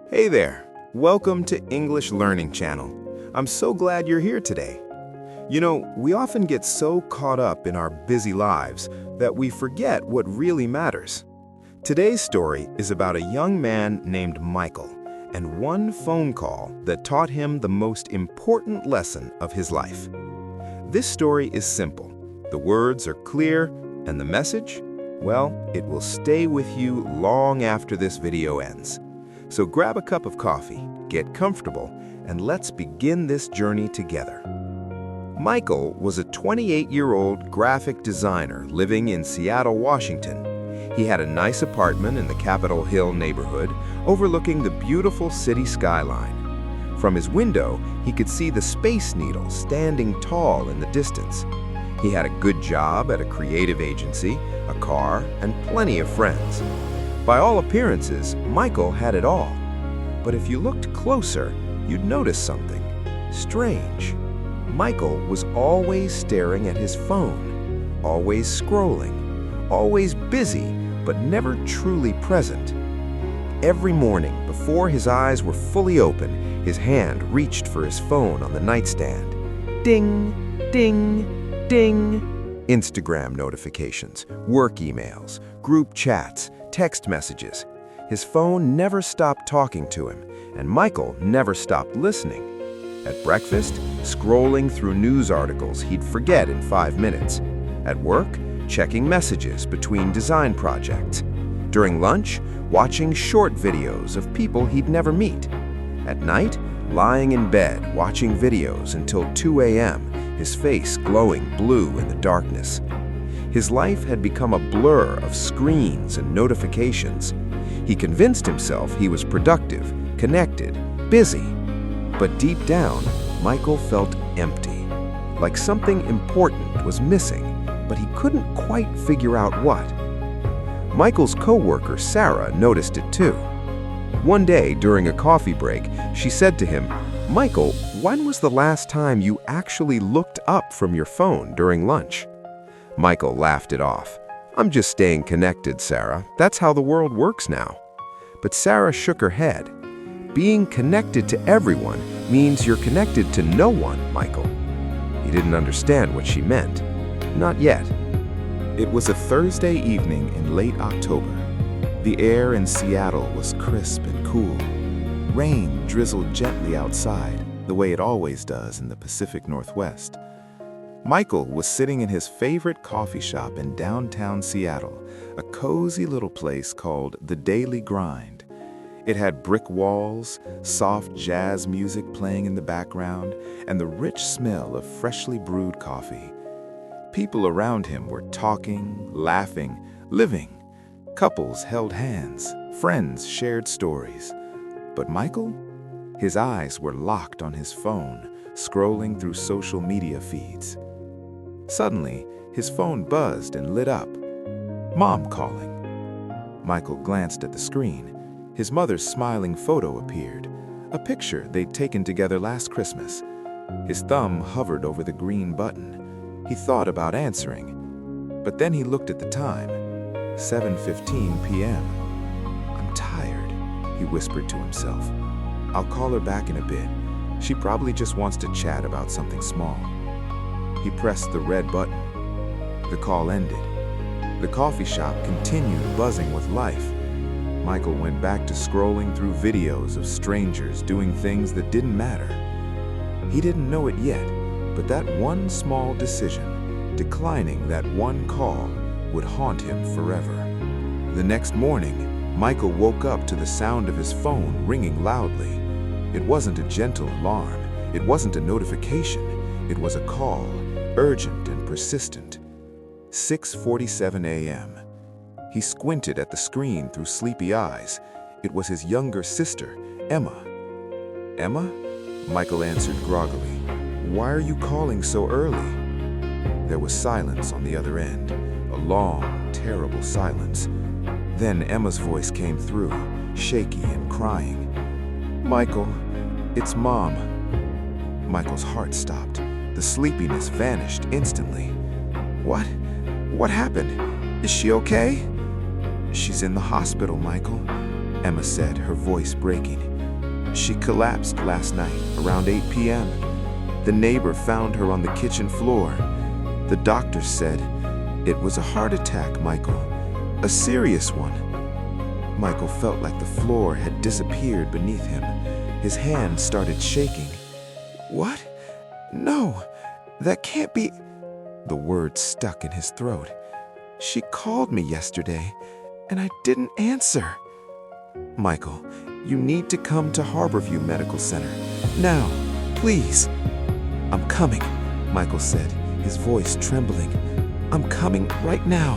Hey there! Welcome to English Learning Channel. I'm so glad you're here today. You know, we often get so caught up in our busy lives that we forget what really matters. Today's story is about a young man named Michael and one phone call that taught him the most important lesson of his life. This story is simple. The words are clear, and the message? Well, it will stay with you long after this video ends. So grab a cup of coffee, get comfortable, and let's begin this journey together. Michael was a 28-year-old graphic designer living in Seattle, Washington. He had a nice apartment in the Capitol Hill neighborhood, overlooking the beautiful city skyline. From his window, he could see the Space Needle standing tall in the distance. He had a good job at a creative agency, a car, and plenty of friends. By all appearances, Michael had it all. But if you looked closer, you'd notice something strange. Michael was always staring at his phone, always scrolling, always busy, but never truly present. Every morning, before his eyes were fully open, his hand reached for his phone on the nightstand. Ding, ding, ding. Instagram notifications, work emails, group chats, text messages. His phone never stopped talking to him, and Michael never stopped listening. At breakfast, scrolling through news articles he'd forget in 5 minutes. At work, checking messages between design projects. During lunch, watching short videos of people he'd never meet. At night, lying in bed watching videos until 2 a.m., his face glowing blue in the darkness. His life had become a blur of screens and notifications. He convinced himself he was productive, connected, busy. But deep down, Michael felt empty, like something important was missing, but he couldn't quite figure out what. Michael's coworker, Sarah, noticed it too. One day, during a coffee break, she said to him, "Michael, when was the last time you actually looked up from your phone during lunch?" Michael laughed it off. "I'm just staying connected, Sarah. That's how the world works now." But Sarah shook her head. "Being connected to everyone means you're connected to no one, Michael." He didn't understand what she meant. Not yet. It was a Thursday evening in late October. The air in Seattle was crisp and cool. Rain drizzled gently outside, the way it always does in the Pacific Northwest. Michael was sitting in his favorite coffee shop in downtown Seattle, a cozy little place called The Daily Grind. It had brick walls, soft jazz music playing in the background, and the rich smell of freshly brewed coffee. People around him were talking, laughing, living. Couples held hands, friends shared stories. But Michael? His eyes were locked on his phone, scrolling through social media feeds. Suddenly, his phone buzzed and lit up. Mom calling. Michael glanced at the screen. His mother's smiling photo appeared, a picture they'd taken together last Christmas. His thumb hovered over the green button. He thought about answering, but then he looked at the time. 7:15 p.m. "I'm tired," he whispered to himself. "I'll call her back in a bit. She probably just wants to chat about something small." He pressed the red button. The call ended. The coffee shop continued buzzing with life. Michael went back to scrolling through videos of strangers doing things that didn't matter. He didn't know it yet, but that one small decision, declining that one call, would haunt him forever. The next morning, Michael woke up to the sound of his phone ringing loudly. It wasn't a gentle alarm. It wasn't a notification. It was a call, urgent and persistent. 6:47 a.m. He squinted at the screen through sleepy eyes. It was his younger sister, Emma. "Emma?" Michael answered groggily. "Why are you calling so early?" There was silence on the other end, a long, terrible silence. Then Emma's voice came through, shaky and crying. "Michael, it's Mom." Michael's heart stopped. The sleepiness vanished instantly. "What? What happened? Is she okay?" "She's in the hospital, Michael," Emma said, her voice breaking. She collapsed last night around 8 p.m. The neighbor found her on the kitchen floor. The doctor said it was a heart attack, Michael. A serious one. Michael felt like the floor had disappeared beneath him. His hand started shaking. What? No, that can't be. The words stuck in his throat. She called me yesterday, and I didn't answer. Michael, you need to come to Harborview Medical Center. Now, please. I'm coming, Michael said, his voice trembling. I'm coming right now.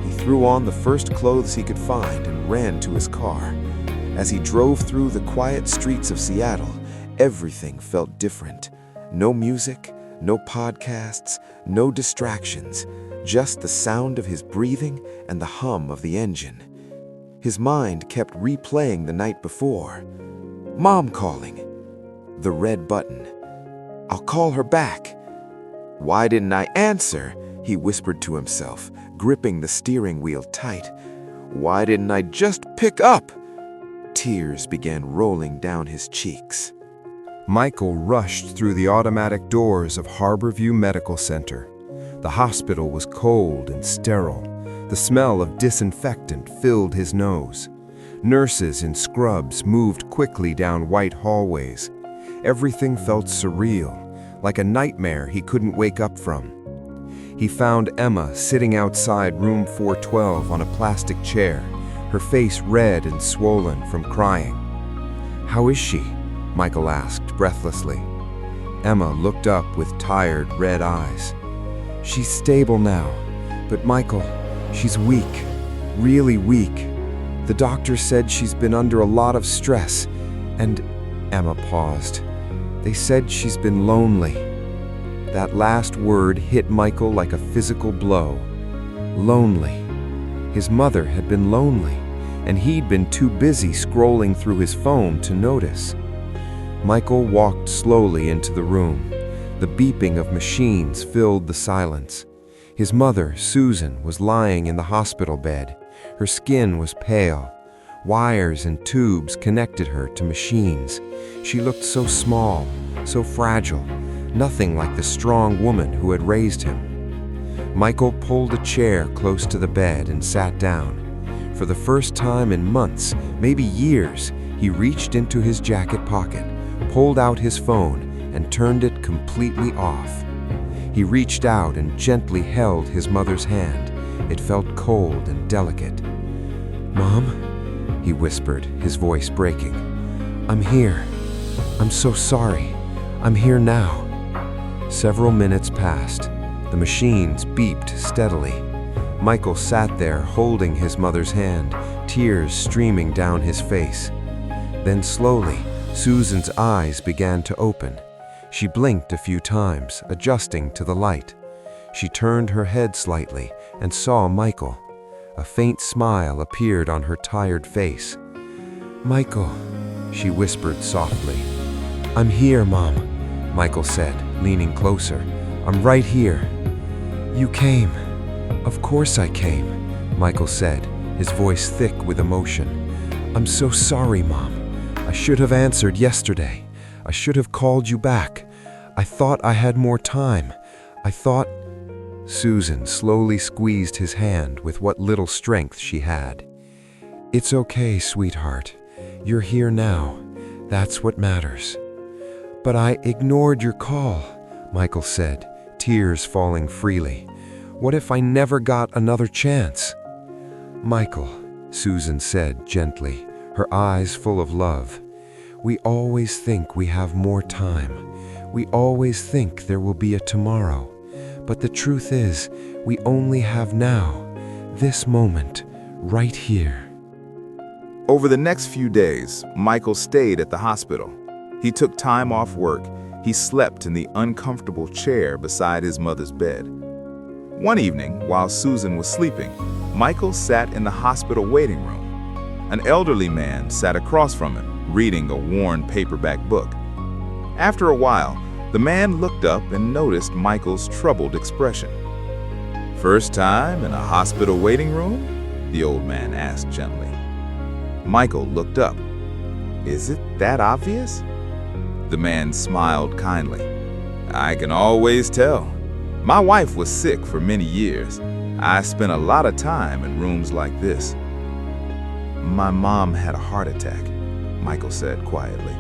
He threw on the first clothes he could find and ran to his car. As he drove through the quiet streets of Seattle, everything felt different. No music, no podcasts, no distractions, just the sound of his breathing and the hum of the engine. His mind kept replaying the night before. Mom calling. The red button. I'll call her back. Why didn't I answer? He whispered to himself, gripping the steering wheel tight. Why didn't I just pick up? Tears began rolling down his cheeks. Michael rushed through the automatic doors of Harborview Medical Center. The hospital was cold and sterile. The smell of disinfectant filled his nose. Nurses in scrubs moved quickly down white hallways. Everything felt surreal, like a nightmare he couldn't wake up from. He found Emma sitting outside room 412 on a plastic chair, her face red and swollen from crying. "How is she?" Michael asked breathlessly. Emma looked up with tired red eyes. "She's stable now, but Michael, she's weak, really weak. The doctor said she's been under a lot of stress, and..." Emma paused. "They said she's been lonely." That last word hit Michael like a physical blow. Lonely. His mother had been lonely, and he'd been too busy scrolling through his phone to notice. Michael walked slowly into the room. The beeping of machines filled the silence. His mother, Susan, was lying in the hospital bed. Her skin was pale. Wires and tubes connected her to machines. She looked so small, so fragile, nothing like the strong woman who had raised him. Michael pulled a chair close to the bed and sat down. For the first time in months, maybe years, he reached into his jacket pocket, pulled out his phone, and turned it completely off. He reached out and gently held his mother's hand. It felt cold and delicate. "Mom?" he whispered, his voice breaking. "I'm here. I'm so sorry. I'm here now." Several minutes passed. The machines beeped steadily. Michael sat there holding his mother's hand, tears streaming down his face. Then slowly, Susan's eyes began to open. She blinked a few times, adjusting to the light. She turned her head slightly and saw Michael. A faint smile appeared on her tired face. "Michael," she whispered softly. "I'm here, Mom," Michael said, leaning closer. "I'm right here." "You came." "Of course I came," Michael said, his voice thick with emotion. "I'm so sorry, Mom. I should have answered yesterday. I should have called you back. I thought I had more time. I thought..." Susan slowly squeezed his hand with what little strength she had. "It's okay, sweetheart. You're here now. That's what matters." "But I ignored your call," Michael said, tears falling freely. "What if I never got another chance?" "Michael," Susan said gently, her eyes full of love, "we always think we have more time. We always think there will be a tomorrow. But the truth is, we only have now, this moment, right here." Over the next few days, Michael stayed at the hospital. He took time off work. He slept in the uncomfortable chair beside his mother's bed. One evening, while Susan was sleeping, Michael sat in the hospital waiting room. An elderly man sat across from him, reading a worn paperback book. After a while, the man looked up and noticed Michael's troubled expression. "First time in a hospital waiting room?" the old man asked gently. Michael looked up. Is it that obvious? The man smiled kindly. I can always tell. My wife was sick for many years. I spent a lot of time in rooms like this. My mom had a heart attack, Michael said quietly.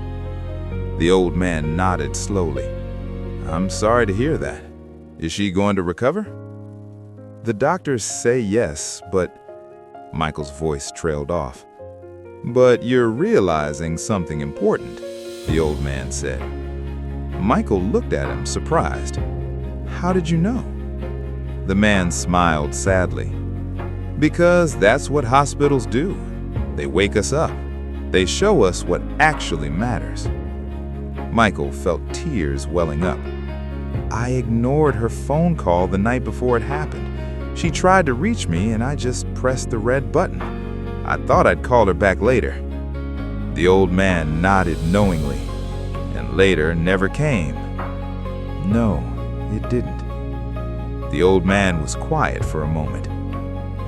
The old man nodded slowly. I'm sorry to hear that. Is she going to recover? The doctors say yes, but Michael's voice trailed off. But you're realizing something important, the old man said. Michael looked at him, surprised. How did you know? The man smiled sadly. Because that's what hospitals do. They wake us up. They show us what actually matters. Michael felt tears welling up. I ignored her phone call the night before it happened. She tried to reach me and I just pressed the red button. I thought I'd call her back later. The old man nodded knowingly, and later never came. No, it didn't. The old man was quiet for a moment.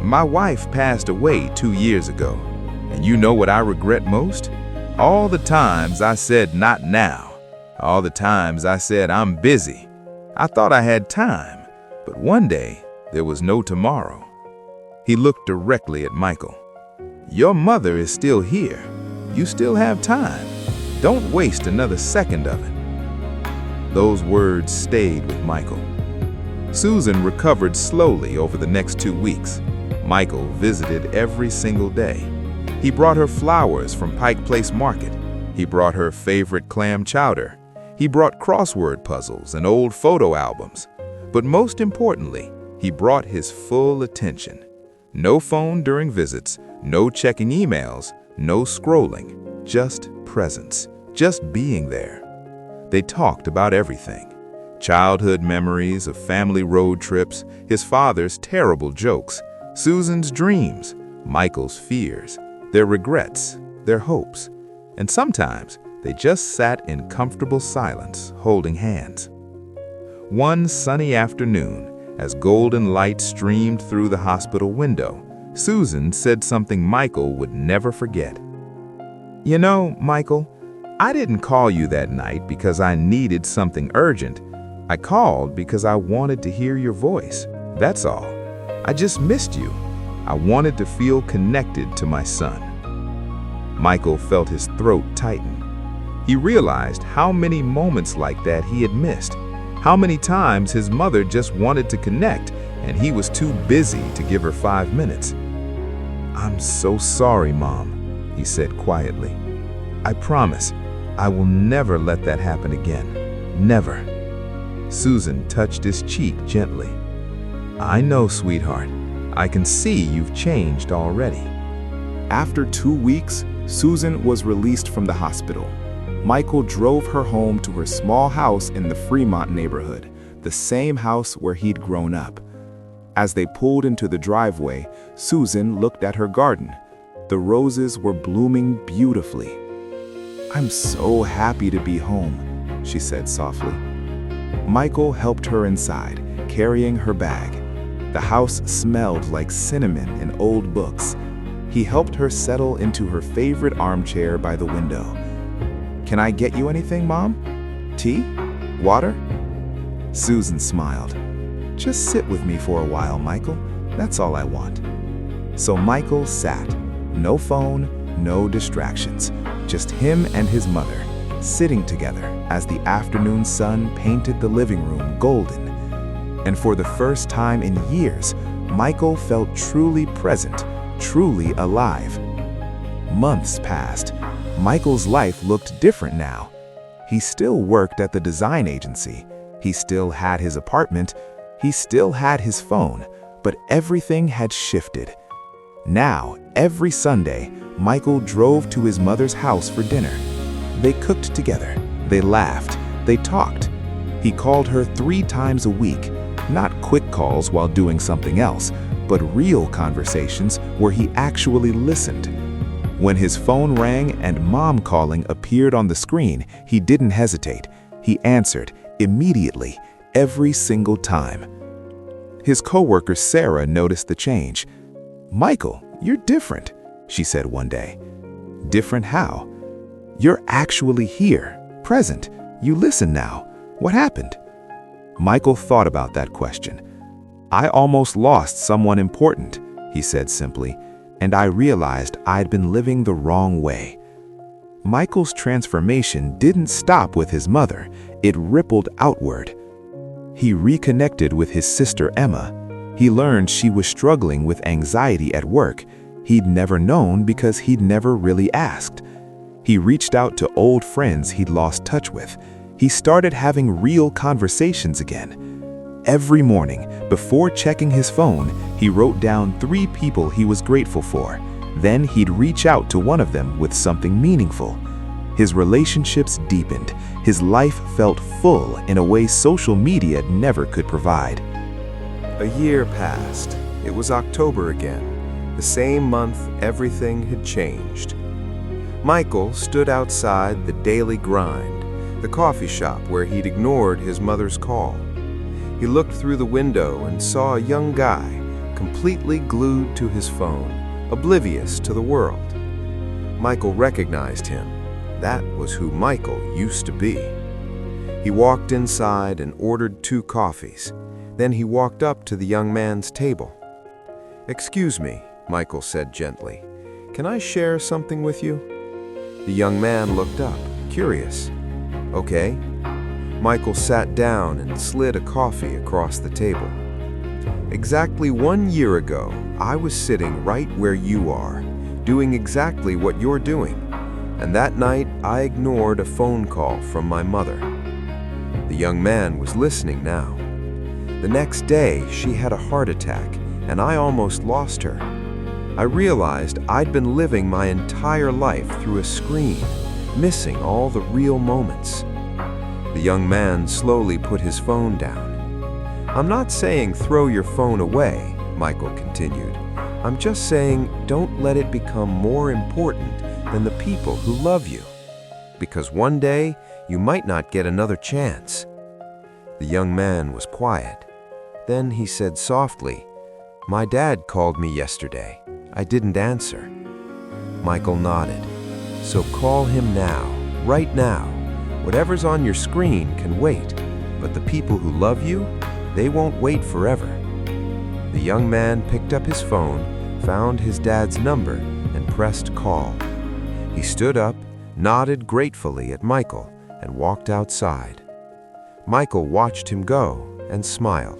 My wife passed away 2 years ago, and you know what I regret most? All the times I said not now. All the times I said I'm busy. I thought I had time, but one day there was no tomorrow. He looked directly at Michael. Your mother is still here. You still have time. Don't waste another second of it. Those words stayed with Michael. Susan recovered slowly over the next 2 weeks. Michael visited every single day. He brought her flowers from Pike Place Market. He brought her favorite clam chowder. He brought crossword puzzles and old photo albums. But most importantly, he brought his full attention. No phone during visits, no checking emails, no scrolling, just presence, just being there. They talked about everything. Childhood memories of family road trips, his father's terrible jokes, Susan's dreams, Michael's fears, their regrets, their hopes. And sometimes they just sat in comfortable silence, holding hands. One sunny afternoon, as golden light streamed through the hospital window, Susan said something Michael would never forget. You know, Michael, I didn't call you that night because I needed something urgent. I called because I wanted to hear your voice. That's all. I just missed you. I wanted to feel connected to my son. Michael felt his throat tighten. He realized how many moments like that he had missed, how many times his mother just wanted to connect and he was too busy to give her 5 minutes. I'm so sorry, Mom, he said quietly. I promise I will never let that happen again. Never. Susan touched his cheek gently. I know, sweetheart. I can see you've changed already. After 2 weeks, Susan was released from the hospital. Michael drove her home to her small house in the Fremont neighborhood, the same house where he'd grown up. As they pulled into the driveway, Susan looked at her garden. The roses were blooming beautifully. I'm so happy to be home, she said softly. Michael helped her inside, carrying her bag. The house smelled like cinnamon and old books. He helped her settle into her favorite armchair by the window. Can I get you anything, Mom? Tea? Water? Susan smiled. Just sit with me for a while, Michael. That's all I want. So Michael sat. No phone, no distractions. Just him and his mother, sitting together as the afternoon sun painted the living room golden. And for the first time in years, Michael felt truly present, truly alive. Months passed. Michael's life looked different now. He still worked at the design agency. He still had his apartment. He still had his phone, but everything had shifted. Now, every Sunday, Michael drove to his mother's house for dinner. They cooked together. They laughed. They talked. He called her 3 times a week, not quick calls while doing something else, but real conversations where he actually listened. When his phone rang and Mom calling appeared on the screen, he didn't hesitate. He answered immediately, every single time. His coworker Sarah noticed the change. Michael, you're different, she said one day. Different how? You're actually here, present. You listen now. What happened? Michael thought about that question. I almost lost someone important, he said simply, and I realized I'd been living the wrong way. Michael's transformation didn't stop with his mother. It rippled outward. He reconnected with his sister Emma. He learned she was struggling with anxiety at work. He'd never known because he'd never really asked. He reached out to old friends he'd lost touch with. He started having real conversations again. Every morning, before checking his phone, he wrote down 3 people he was grateful for. Then he'd reach out to one of them with something meaningful. His relationships deepened. His life felt full in a way social media never could provide. A year passed. It was October again. The same month, everything had changed. Michael stood outside the daily grind, the coffee shop where he'd ignored his mother's call. He looked through the window and saw a young guy, completely glued to his phone, oblivious to the world. Michael recognized him. That was who Michael used to be. He walked inside and ordered 2 coffees. Then he walked up to the young man's table. "Excuse me," Michael said gently. "Can I share something with you?" The young man looked up, curious. "Okay." Michael sat down and slid a coffee across the table. "Exactly 1 year ago, I was sitting right where you are, doing exactly what you're doing. And that night, I ignored a phone call from my mother." The young man was listening now. "The next day, she had a heart attack, and I almost lost her. I realized I'd been living my entire life through a screen, missing all the real moments." The young man slowly put his phone down. "I'm not saying throw your phone away," Michael continued. "I'm just saying don't let it become more important than the people who love you. Because one day, you might not get another chance." The young man was quiet. Then he said softly, "My dad called me yesterday. I didn't answer." Michael nodded. "So call him now, right now. Whatever's on your screen can wait, but the people who love you, they won't wait forever." The young man picked up his phone, found his dad's number, and pressed call. He stood up, nodded gratefully at Michael, and walked outside. Michael watched him go and smiled.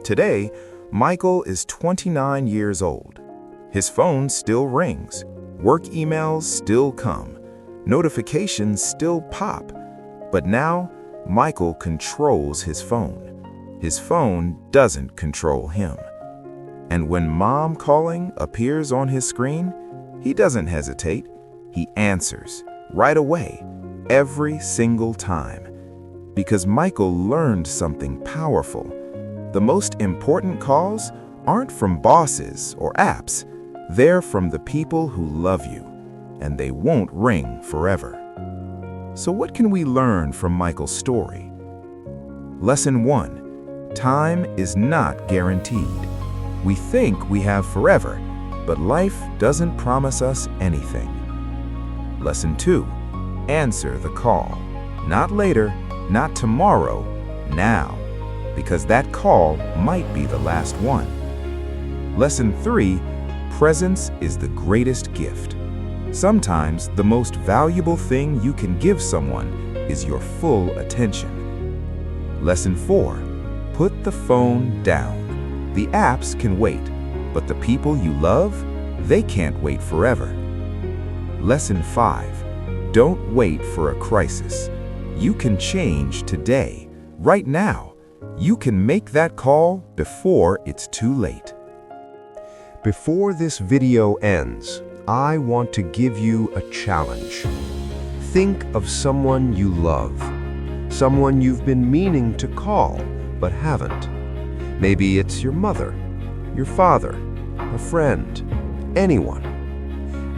Today, Michael is 29 years old. His phone still rings, work emails still come, notifications still pop. But now, Michael controls his phone. His phone doesn't control him. And when mom calling appears on his screen, he doesn't hesitate. He answers right away, every single time. Because Michael learned something powerful. The most important calls aren't from bosses or apps. They're from the people who love you, and they won't ring forever. So what can we learn from Michael's story? Lesson 1. Time is not guaranteed. We think we have forever, but life doesn't promise us anything. Lesson 2. Answer the call. Not later, not tomorrow, now. Because that call might be the last one. Lesson 3. Presence is the greatest gift. Sometimes the most valuable thing you can give someone is your full attention. Lesson 4. Put the phone down. The apps can wait, but the people you love, they can't wait forever. Lesson 5. Don't wait for a crisis. You can change today, right now. You can make that call before it's too late. Before this video ends, I want to give you a challenge. Think of someone you love, someone you've been meaning to call but haven't. Maybe it's your mother, your father, a friend, anyone.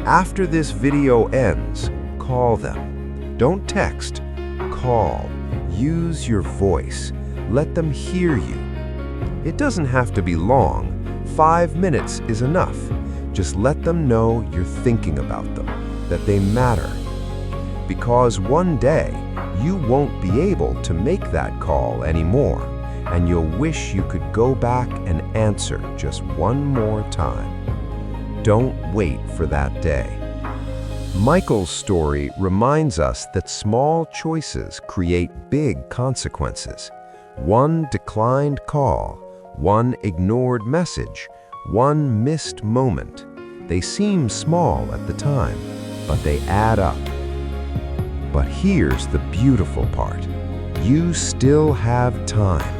After this video ends, call them. Don't text, call. Use your voice. Let them hear you. It doesn't have to be long. 5 minutes is enough. Just let them know you're thinking about them, that they matter. because one day you won't be able to make that call anymore, and you'll wish you could go back and answer just one more time. Don't wait for that day. Michael's story reminds us that small choices create big consequences. One declined call, one ignored message, one missed moment. They seem small at the time, but they add up. But here's the beautiful part. You still have time.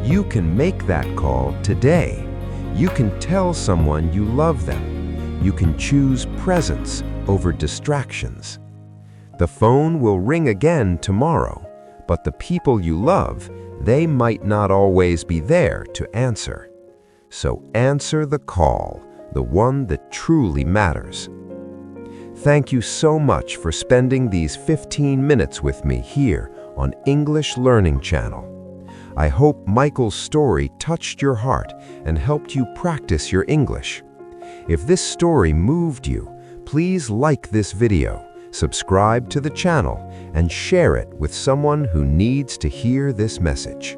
You can make that call today. You can tell someone you love them. You can choose presence over distractions. The phone will ring again tomorrow, but the people you love, they might not always be there to answer. So answer the call, the one that truly matters. Thank you so much for spending these 15 minutes with me here on English Learning Channel. I hope Michael's story touched your heart and helped you practice your English. If this story moved you, please like this video, subscribe to the channel, and share it with someone who needs to hear this message.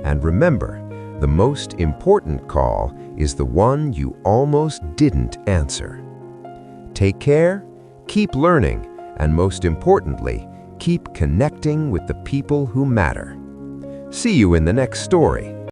And remember, the most important call is the one you almost didn't answer. Take care, keep learning, and most importantly, keep connecting with the people who matter. See you in the next story.